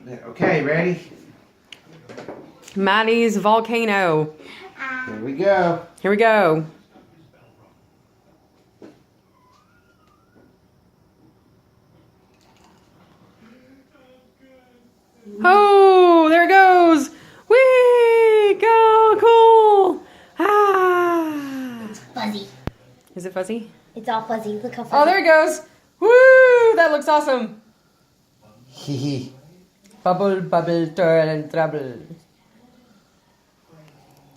Okay, ready? Maddie's volcano. Here we go. Here we go. Oh, there it goes. Whee! Go, cool. Ah. It's fuzzy. Is it fuzzy? It's all fuzzy. Look how fuzzy. Oh, there it goes. Woo! That looks awesome. Hee hee. Bubble, bubble, turtle, and trouble.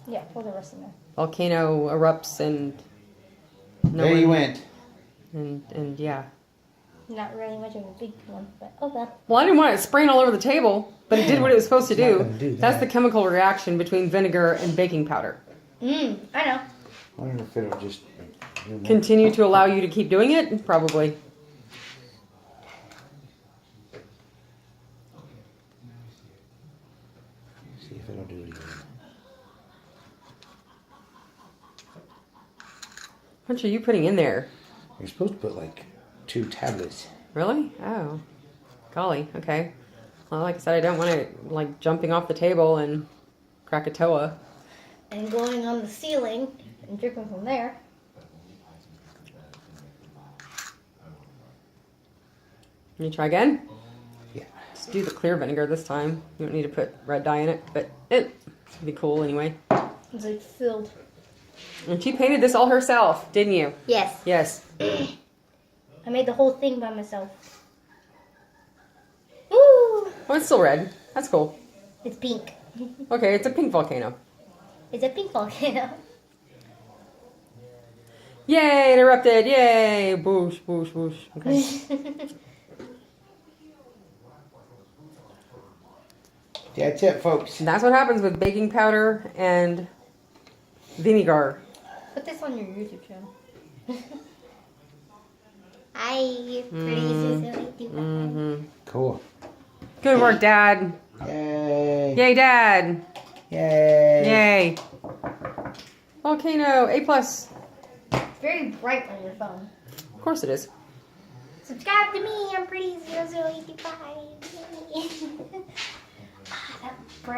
Yeah, pour the rest in there. Volcano erupts and... There you went. And yeah. Not really much of a big one, but okay. Well, I didn't want it spraying all over the table, but it did what it was supposed to It's not do. gonna do That's that. the chemical reaction between vinegar and baking powder. I know. I wonder if it'll just... Continue to allow you to keep doing it? Probably. See if it'll do it again. How much are you putting in there? You're supposed to put like 2 tablets. Really? Oh. Golly. Okay. Well, like I said, I don't want it like jumping off the table and Krakatoa. And going on the ceiling and dripping from there. Can you try again? Yeah. Just do the clear vinegar this time. You don't need to put red dye in it, but it'd be cool anyway. It's like filled. And she painted this all herself, didn't you? Yes. Yes. I made the whole thing by myself. Woo! Oh, it's still red. That's cool. It's pink. Okay, it's a pink volcano. It's a pink volcano. Yay, it erupted. Yay. Boosh, boosh, boosh. Okay. That's it, folks. And that's what happens with baking powder and vinegar. Put this on your YouTube channel. Hi, pretty Cool. Good work, Dad. Yay. Yay, Dad. Yay. Yay. Volcano, A+. It's very bright on your phone. Of course it is. Subscribe to me. I'm pretty 0085.